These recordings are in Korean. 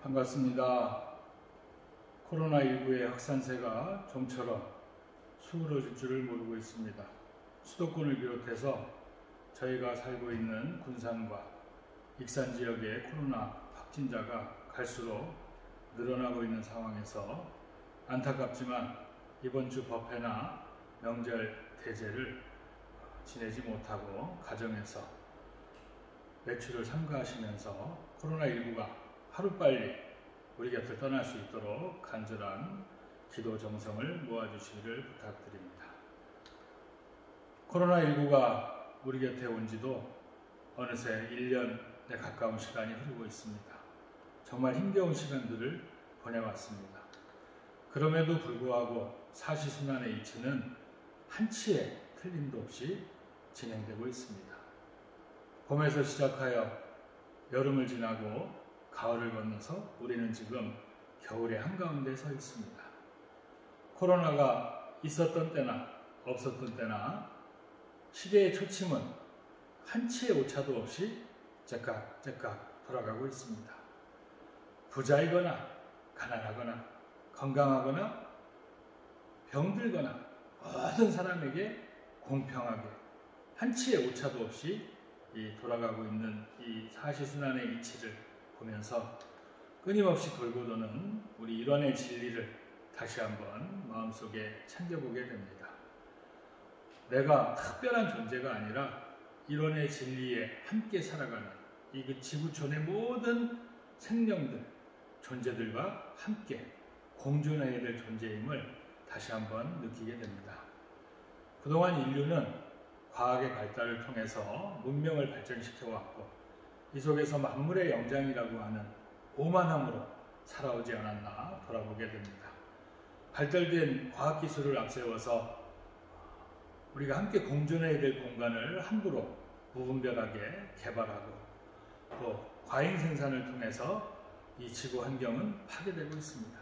반갑습니다. 코로나19의 확산세가 좀처럼 수그러질 줄을 모르고 있습니다. 수도권을 비롯해서 저희가 살고 있는 군산과 익산 지역의 코로나 확진자가 갈수록 늘어나고 있는 상황에서 안타깝지만 이번 주 법회나 명절 대제를 지내지 못하고 가정에서 외출을 삼가하시면서 코로나19가 하루빨리 우리 곁을 떠날 수 있도록 간절한 기도 정성을 모아주시기를 부탁드립니다. 코로나19가 우리 곁에 온 지도 어느새 1년에 가까운 시간이 흐르고 있습니다. 정말 힘겨운 시간들을 보내왔습니다. 그럼에도 불구하고 사시순환의 이치는 한치의 틀림도 없이 진행되고 있습니다. 봄에서 시작하여 여름을 지나고 가을을 건너서 우리는 지금 겨울의 한가운데 서 있습니다. 코로나가 있었던 때나 없었던 때나 시대의 초침은 한치의 오차도 없이 째깍째깍 돌아가고 있습니다. 부자이거나 가난하거나 건강하거나 병들거나 모든 사람에게 공평하게 한치의 오차도 없이 돌아가고 있는 이 사시순환의 이치를 보면서 끊임없이 돌고 도는 우리 일원의 진리를 다시 한번 마음속에 챙겨보게 됩니다. 내가 특별한 존재가 아니라 일원의 진리에 함께 살아가는 이 지구촌의 모든 생명들, 존재들과 함께 공존해야 될 존재임을 다시 한번 느끼게 됩니다. 그동안 인류는 과학의 발달을 통해서 문명을 발전시켜왔고 이 속에서 만물의 영장이라고 하는 오만함으로 살아오지 않았나 돌아보게 됩니다. 발달된 과학기술을 앞세워서 우리가 함께 공존해야 될 공간을 함부로 무분별하게 개발하고 또 과잉 생산을 통해서 이 지구 환경은 파괴되고 있습니다.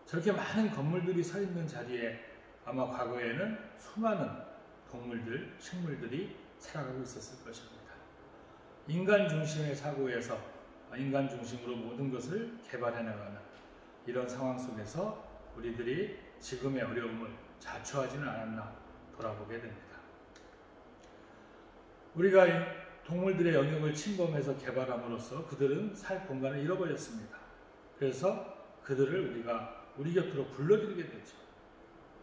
저렇게 많은 건물들이 서 있는 자리에 아마 과거에는 수많은 동물들, 식물들이 살아가고 있었을 것입니다. 인간 중심의 사고에서 인간 중심으로 모든 것을 개발해 나가는 이런 상황 속에서 우리들이 지금의 어려움을 자초하지는 않았나 돌아보게 됩니다. 우리가 동물들의 영역을 침범해서 개발함으로써 그들은 살 공간을 잃어버렸습니다. 그래서 그들을 우리가 우리 곁으로 불러들이게 되죠.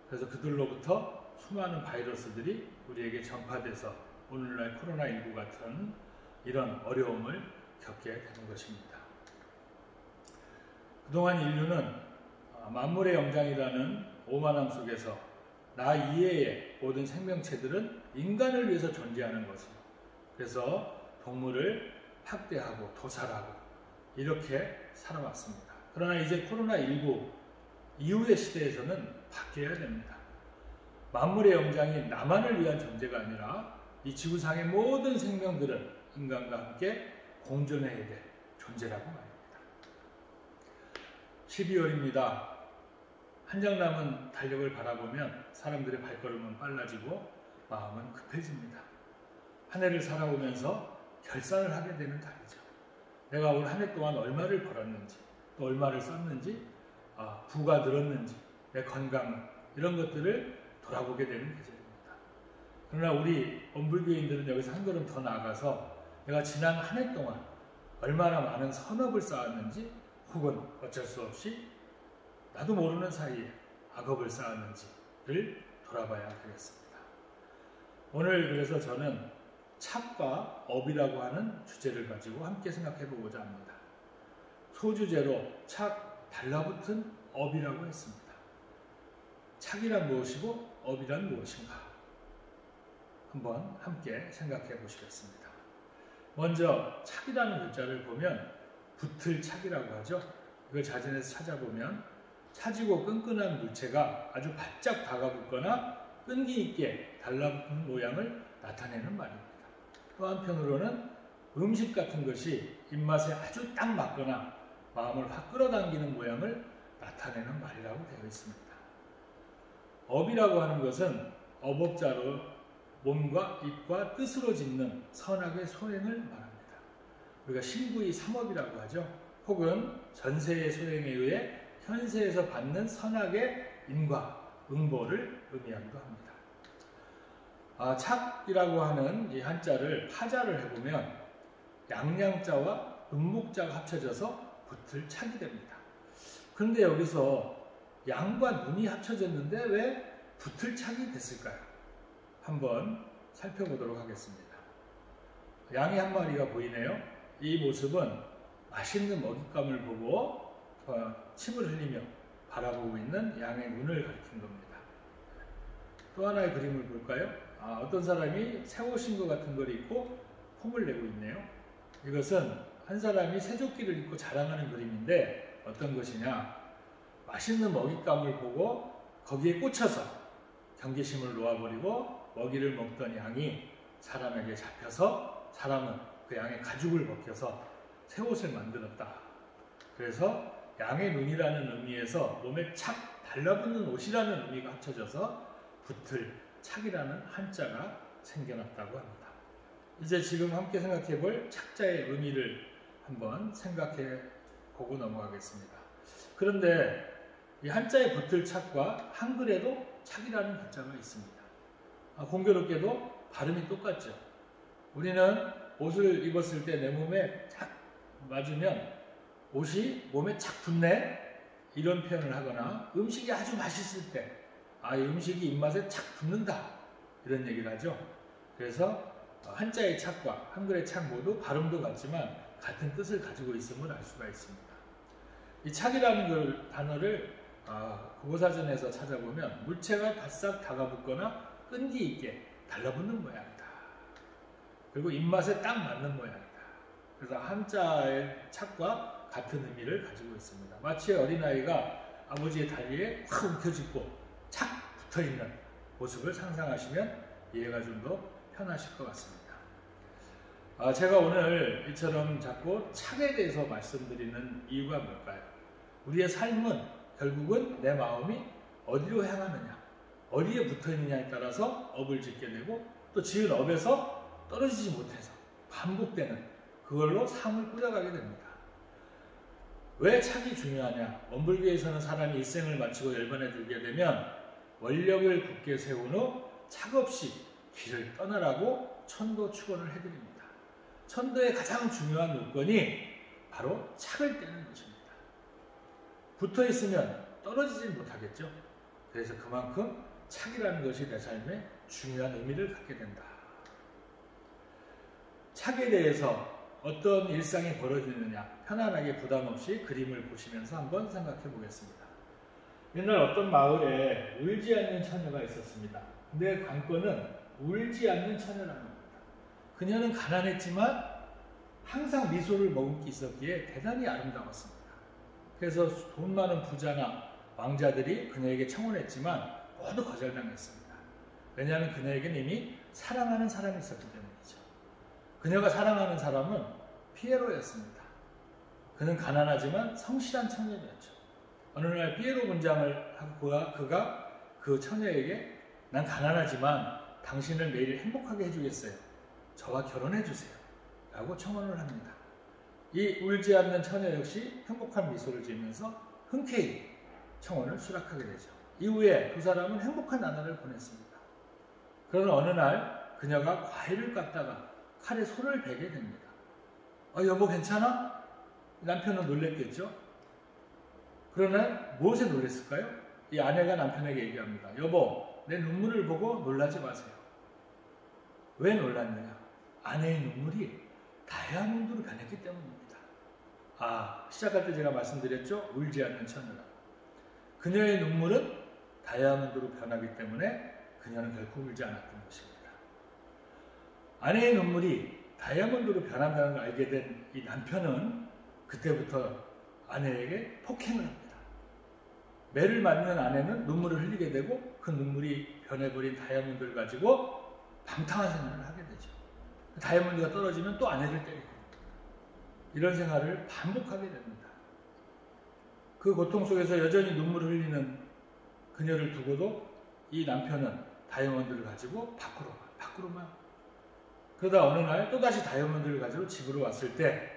그래서 그들로부터 수많은 바이러스들이 우리에게 전파돼서 오늘날 코로나19 같은 이런 어려움을 겪게 되는 것입니다. 그동안 인류는 만물의 영장이라는 오만함 속에서 나 이외의 모든 생명체들은 인간을 위해서 존재하는 것이고 그래서 동물을 학대하고 도살하고 이렇게 살아왔습니다. 그러나 이제 코로나19 이후의 시대에서는 바뀌어야 됩니다. 만물의 영장이 나만을 위한 존재가 아니라 이 지구상의 모든 생명들은 인간과 함께 공존해야 될 존재라고 말입니다. 12월입니다. 한장 남은 달력을 바라보면 사람들의 발걸음은 빨라지고 마음은 급해집니다. 한 해를 살아오면서 결산을 하게 되는 달이죠. 내가 올 한 해 동안 얼마를 벌었는지 또 얼마를 썼는지 부가 늘었는지 내 건강 이런 것들을 돌아보게 되는 계절입니다. 그러나 우리 원불교인들은 여기서 한 걸음 더 나아가서 내가 지난 한 해 동안 얼마나 많은 선업을 쌓았는지 혹은 어쩔 수 없이 나도 모르는 사이에 악업을 쌓았는지를 돌아봐야 하겠습니다. 오늘 그래서 저는 착과 업이라고 하는 주제를 가지고 함께 생각해 보고자 합니다. 소주제로 착 달라붙은 업이라고 했습니다. 착이란 무엇이고 업이란 무엇인가? 한번 함께 생각해 보시겠습니다. 먼저 착이라는 글자를 보면 붙을 착이라고 하죠. 이걸 자진해서 찾아보면 차지고 끈끈한 물체가 아주 바짝 다가붙거나 끈기 있게 달라붙는 모양을 나타내는 말입니다. 또 한편으로는 음식 같은 것이 입맛에 아주 딱 맞거나 마음을 확 끌어당기는 모양을 나타내는 말이라고 되어 있습니다. 업이라고 하는 것은 어법자로 몸과 입과 뜻으로 짓는 선악의 소행을 말합니다. 우리가 신구이 삼업이라고 하죠. 혹은 전세의 소행에 의해 현세에서 받는 선악의 인과 응보를 의미하기도 합니다. 착이라고 하는 이 한자를 파자를 해보면 양양자와 음목자가 합쳐져서 붙을 착이 됩니다. 그런데 여기서 양과 눈이 합쳐졌는데 왜 붙을 착이 됐을까요? 한번 살펴보도록 하겠습니다. 양이 한 마리가 보이네요. 이 모습은 맛있는 먹잇감을 보고 침을 흘리며 바라보고 있는 양의 눈을 가리킨 겁니다. 또 하나의 그림을 볼까요? 어떤 사람이 새 옷인 것 같은 걸 입고 폼을 내고 있네요. 이것은 한 사람이 새조끼를 입고 자랑하는 그림인데 어떤 것이냐? 맛있는 먹잇감을 보고 거기에 꽂혀서 경계심을 놓아버리고 먹이를 먹던 양이 사람에게 잡혀서 사람은 그 양의 가죽을 벗겨서 새 옷을 만들었다. 그래서 양의 눈이라는 의미에서 몸에 착 달라붙는 옷이라는 의미가 합쳐져서 붙을 착이라는 한자가 생겨났다고 합니다. 이제 지금 함께 생각해 볼 착자의 의미를 한번 생각해 보고 넘어가겠습니다. 그런데 이 한자의 붙을 착과 한글에도 착이라는 글자가 있습니다. 공교롭게도 발음이 똑같죠. 우리는 옷을 입었을 때 내 몸에 착 맞으면 옷이 몸에 착 붙네 이런 표현을 하거나 음식이 아주 맛있을 때 이 음식이 입맛에 착 붙는다 이런 얘기를 하죠. 그래서 한자의 착과 한글의 착 모두 발음도 같지만 같은 뜻을 가지고 있음을 알 수가 있습니다. 이 착이라는 그 단어를 국어사전에서 찾아보면 물체가 바싹 다가붙거나 끈기 있게 달라붙는 모양이다. 그리고 입맛에 딱 맞는 모양이다. 그래서 한자의 착과 같은 의미를 가지고 있습니다. 마치 어린아이가 아버지의 다리에 확 움켜쥐고 착 붙어있는 모습을 상상하시면 이해가 좀 더 편하실 것 같습니다. 제가 오늘 이처럼 자꾸 착에 대해서 말씀드리는 이유가 뭘까요? 우리의 삶은 결국은 내 마음이 어디로 향하느냐, 어디에 붙어있느냐에 따라서 업을 짓게 되고 또 지은 업에서 떨어지지 못해서 반복되는 그걸로 삶을 꾸려가게 됩니다. 왜 착이 중요하냐? 원불교에서는 사람이 일생을 마치고 열반에 들게 되면 원력을 굳게 세운 후 착 없이 길을 떠나라고 천도 축원을 해드립니다. 천도의 가장 중요한 요건이 바로 착을 떼는 것입니다. 붙어있으면 떨어지지 못하겠죠. 그래서 그만큼 착이라는 것이 내 삶에 중요한 의미를 갖게 된다. 착에 대해서 어떤 일상이 벌어지느냐 편안하게 부담 없이 그림을 보시면서 한번 생각해 보겠습니다. 옛날 어떤 마을에 울지 않는 처녀가 있었습니다. 근데 관건은 울지 않는 처녀라는 겁니다. 그녀는 가난했지만 항상 미소를 머금고 있었기에 대단히 아름다웠습니다. 그래서 돈 많은 부자나 왕자들이 그녀에게 청혼했지만 모두 거절당했습니다. 왜냐하면 그녀에게는 이미 사랑하는 사람이 있었기 때문이죠. 그녀가 사랑하는 사람은 피에로였습니다. 그는 가난하지만 성실한 청년이었죠. 어느 날 피에로 문장을 하고 그가 그 처녀에게 난 가난하지만 당신을 매일 행복하게 해주겠어요. 저와 결혼해주세요. 라고 청혼을 합니다. 이 울지 않는 처녀 역시 행복한 미소를 지으면서 흔쾌히 청혼을 수락하게 되죠. 이후에 두 사람은 행복한 나날을 보냈습니다. 그러나 어느 날 그녀가 과일을 깎다가 칼에 손을 베게 됩니다. 여보 괜찮아? 남편은 놀랬겠죠. 그러나 무엇에 놀랬을까요? 이 아내가 남편에게 얘기합니다. 여보, 내 눈물을 보고 놀라지 마세요. 왜 놀랐느냐? 아내의 눈물이 다이아몬드로 변했기 때문입니다. 시작할 때 제가 말씀드렸죠? 울지 않는 처녀라. 그녀의 눈물은 다이아몬드로 변하기 때문에 그녀는 결코 울지 않았던 것입니다. 아내의 눈물이 다이아몬드로 변한다는 걸 알게 된 이 남편은 그때부터 아내에게 폭행을 합니다. 매를 맞는 아내는 눈물을 흘리게 되고 그 눈물이 변해버린 다이아몬드를 가지고 방탕한 생활을 하게 되죠. 다이아몬드가 떨어지면 또 아내를 때리고 이런 생활을 반복하게 됩니다. 그 고통 속에서 여전히 눈물을 흘리는 그녀를 두고도 이 남편은 다이아몬드를 가지고 밖으로만 그러다 어느 날 또다시 다이아몬드를 가지고 집으로 왔을 때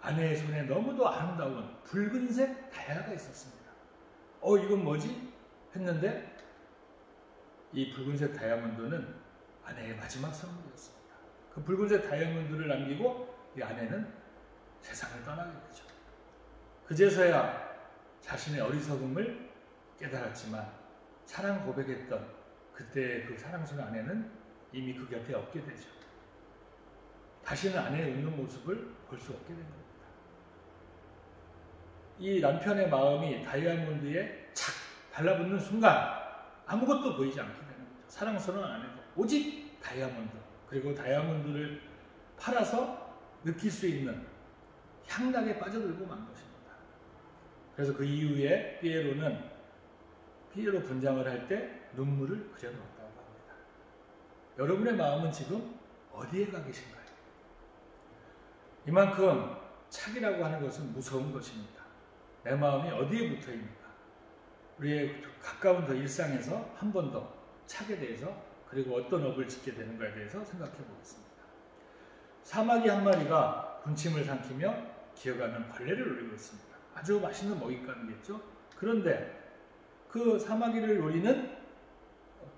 아내의 손에 너무도 아름다운 붉은색 다이아가 있었습니다. 이건 뭐지? 했는데 이 붉은색 다이아몬드는 아내의 마지막 선물이었습니다. 그 붉은색 다이아몬드를 남기고 이 아내는 세상을 떠나게 되죠. 그제서야 자신의 어리석음을 깨달았지만 사랑 고백했던 그때의 그 사랑스러운 아내는 이미 그 곁에 없게 되죠. 다시는 아내의 웃는 모습을 볼 수 없게 된 겁니다. 이 남편의 마음이 다이아몬드에 착 달라붙는 순간 아무것도 보이지 않게 되는 거죠. 사랑스러운 아내도 오직 다이아몬드, 그리고 다이아몬드를 팔아서 느낄 수 있는 향락에 빠져들고 만 것입니다. 그래서 그 이후에 피에로 분장을 할 때 눈물을 그려놓았다고 합니다. 여러분의 마음은 지금 어디에 가 계신가요? 이만큼 착이라고 하는 것은 무서운 것입니다. 내 마음이 어디에 붙어 있는가? 우리의 가까운 더 일상에서 한 번 더 착에 대해서, 그리고 어떤 업을 짓게 되는가에 대해서 생각해 보겠습니다. 사마귀 한 마리가 군침을 삼키며 기어가는 벌레를 노리고 있습니다. 아주 맛있는 먹잇감이겠죠? 그런데 그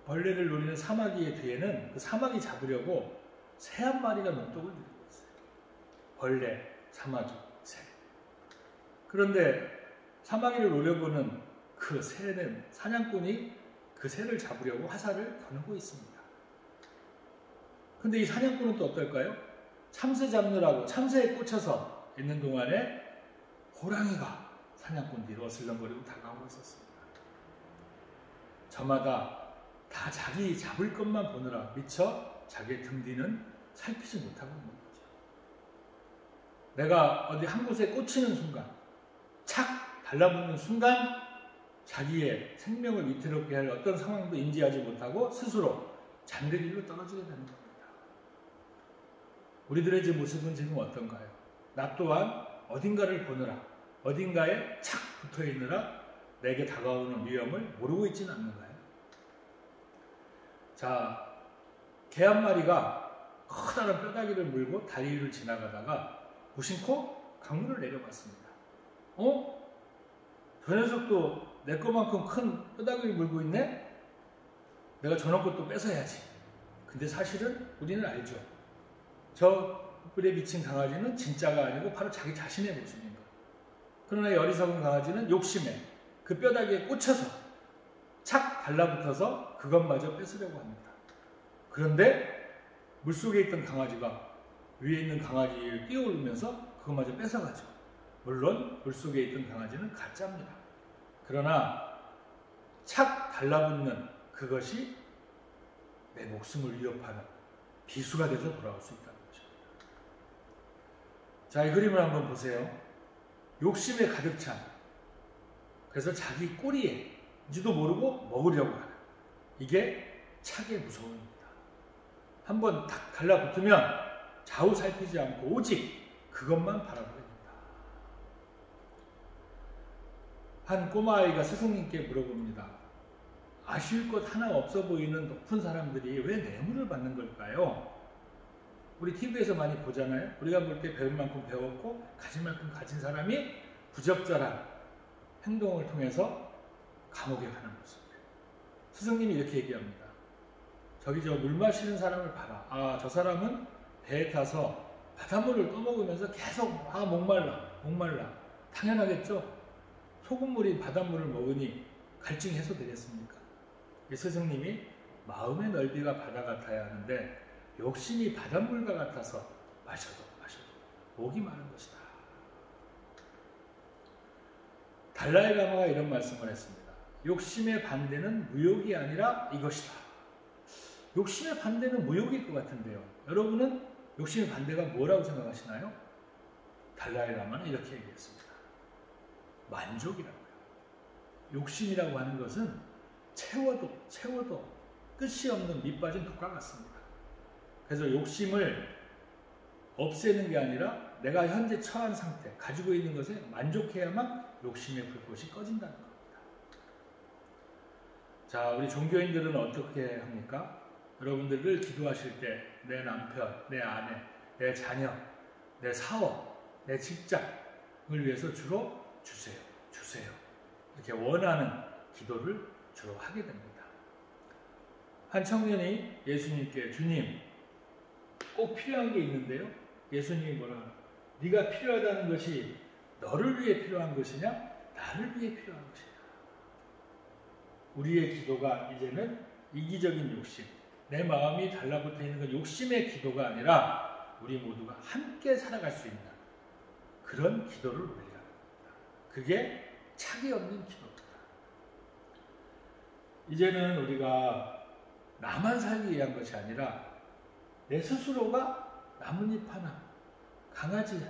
벌레를 노리는 사마귀의 뒤에는 그 사마귀 잡으려고 새 한 마리가 눈독을 들이고 있어요. 벌레, 사마귀, 새. 그런데 사마귀를 노려보는 그 새는, 사냥꾼이 그 새를 잡으려고 화살을 겨누고 있습니다. 근데 이 사냥꾼은 또 어떨까요? 참새 잡느라고 참새에 꽂혀서 있는 동안에 호랑이가 사냥꾼 뒤로 어슬렁거리고 다가오고 있었습니다. 저마다 다 자기 잡을 것만 보느라 미처 자기의 등 뒤는 살피지 못하고 있는 거죠. 내가 어디 한 곳에 꽂히는 순간, 착 달라붙는 순간 자기의 생명을 위태롭게 할 어떤 상황도 인지하지 못하고 스스로 잠들 길로 떨어지게 되는 겁니다. 우리들의 모습은 지금 어떤가요? 나 또한 어딘가를 보느라, 어딘가에 착 붙어 있느라 내게 다가오는 위험을 모르고 있지는 않는가요? 자, 개 한 마리가 커다란 뼈다귀를 물고 다리 위를 지나가다가 무심코 강물을 내려봤습니다. 저 녀석도 내 것만큼 큰 뼈다귀를 물고 있네? 내가 저놈 것도 뺏어야지. 근데 사실은 우리는 알죠. 저 뿔에 미친 강아지는 진짜가 아니고 바로 자기 자신의 모습인 거예요. 그러나 이 어리석은 강아지는 욕심에 그 뼈다귀에 꽂혀서 착 달라붙어서 그것마저 뺏으려고 합니다. 그런데 물속에 있던 강아지가 위에 있는 강아지를 뛰어오르면서 그것마저 뺏어가죠. 물론 물속에 있던 강아지는 가짜입니다. 그러나 착 달라붙는 그것이 내 목숨을 위협하는 비수가 돼서 돌아올 수 있다는 것입니다. 자, 이 그림을 한번 보세요. 욕심에 가득 찬, 그래서 자기 꼬리에인지도 모르고 먹으려고 하는, 이게 착의 무서움입니다. 한번 딱 달라붙으면 좌우 살피지 않고 오직 그것만 바라보게 됩니다. 한 꼬마아이가 스승님께 물어봅니다. 아쉬울 것 하나 없어 보이는 높은 사람들이 왜 뇌물을 받는 걸까요? 우리 TV에서 많이 보잖아요. 우리가 볼 때 배울 만큼 배웠고 가진 만큼 가진 사람이 부적절한 행동을 통해서 감옥에 가는 모습. 스승님이 이렇게 얘기합니다. 저기 저 물 마시는 사람을 봐라. 저 사람은 배에 타서 바닷물을 떠먹으면서 계속 목말라. 당연하겠죠. 소금물인 바닷물을 먹으니 갈증이 해소되겠습니까? 이 스승님이 마음의 넓이가 바다 같아야 하는데 욕심이 바닷물과 같아서 마셔도 목이 마른 것이다. 달라이라마가 이런 말씀을 했습니다. 욕심의 반대는 무욕이 아니라 이것이다. 욕심의 반대는 무욕일 것 같은데요. 여러분은 욕심의 반대가 뭐라고 생각하시나요? 달라이라마는 이렇게 얘기했습니다. 만족이라고요. 욕심이라고 하는 것은 채워도 끝이 없는 밑빠진 독과 같습니다. 그래서 욕심을 없애는 게 아니라 내가 현재 처한 상태, 가지고 있는 것에 만족해야만 욕심의 불꽃이 꺼진다는 겁니다. 자, 우리 종교인들은 어떻게 합니까? 여러분들 늘 기도하실 때 내 남편, 내 아내, 내 자녀, 내 사업, 내 직장을 위해서 주로 주세요, 주세요. 이렇게 원하는 기도를 주로 하게 됩니다. 한 청년이 예수님께 주님, 꼭 필요한 게 있는데요. 예수님이 뭐라 하나? 네가 필요하다는 것이 너를 위해 필요한 것이냐? 나를 위해 필요한 것이냐? 우리의 기도가 이제는 이기적인 욕심, 내 마음이 달라붙어 있는 건 욕심의 기도가 아니라 우리 모두가 함께 살아갈 수 있는 그런 기도를 올려야 합니다. 그게 차기 없는 기도입니다. 이제는 우리가 나만 살기 위한 것이 아니라 내 스스로가 나뭇잎 하나, 강아지,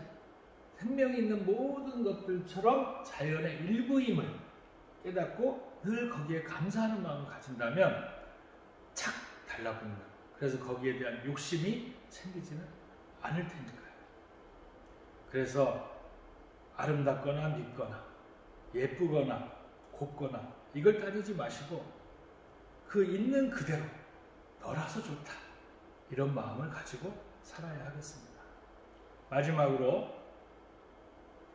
생명이 있는 모든 것들처럼 자연의 일부임을 깨닫고 늘 거기에 감사하는 마음을 가진다면 착 달라붙는, 그래서 거기에 대한 욕심이 생기지는 않을 테니까요. 그래서 아름답거나 밉거나 예쁘거나 곱거나 이걸 따지지 마시고 그 있는 그대로 너라서 좋다, 이런 마음을 가지고 살아야 하겠습니다. 마지막으로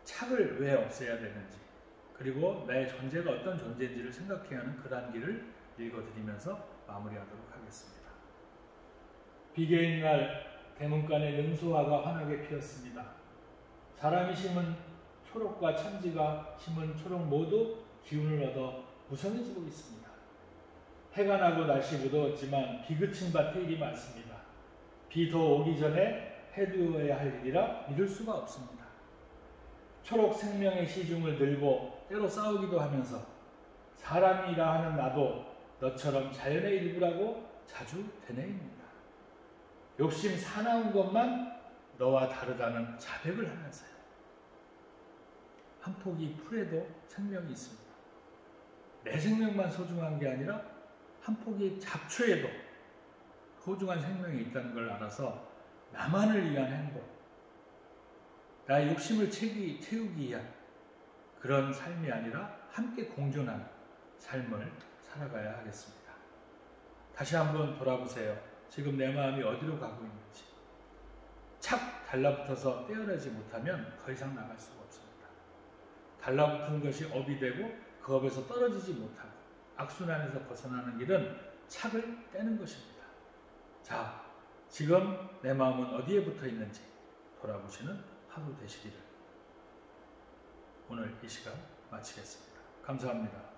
착을 왜 없애야 되는지, 그리고 내 존재가 어떤 존재인지를 생각해야 하는 글한기를 읽어드리면서 마무리하도록 하겠습니다. 비계인 날 대문간에 능소화가 환하게 피었습니다. 사람이 심은 초록과 천지가 심은 초록 모두 기운을 얻어 무성해지고 있습니다. 해가 나고 날씨 무더웠지만 비 그친 밭에 일이 많습니다. 비 더 오기 전에 해두어야 할 일이라 미룰 수가 없습니다. 초록 생명의 시중을 들고 때로 싸우기도 하면서 사람이라 하는 나도 너처럼 자연의 일부라고 자주 되뇌입니다. 욕심 사나운 것만 너와 다르다는 자백을 하면서요. 한 포기 풀에도 생명이 있습니다. 내 생명만 소중한 게 아니라 한 포기 잡초에도 소중한 생명이 있다는 걸 알아서 나만을 위한 행복, 나의 욕심을 채우기 위한 그런 삶이 아니라 함께 공존하는 삶을 살아가야 하겠습니다. 다시 한번 돌아보세요. 지금 내 마음이 어디로 가고 있는지. 착 달라붙어서 떼어내지 못하면 더 이상 나갈 수가 없습니다. 달라붙은 것이 업이 되고 그 업에서 떨어지지 못하고 악순환에서 벗어나는 길은 착을 떼는 것입니다. 자, 지금 내 마음은 어디에 붙어 있는지 돌아보시는 하루 되시기를. 오늘 이 시간 마치겠습니다. 감사합니다.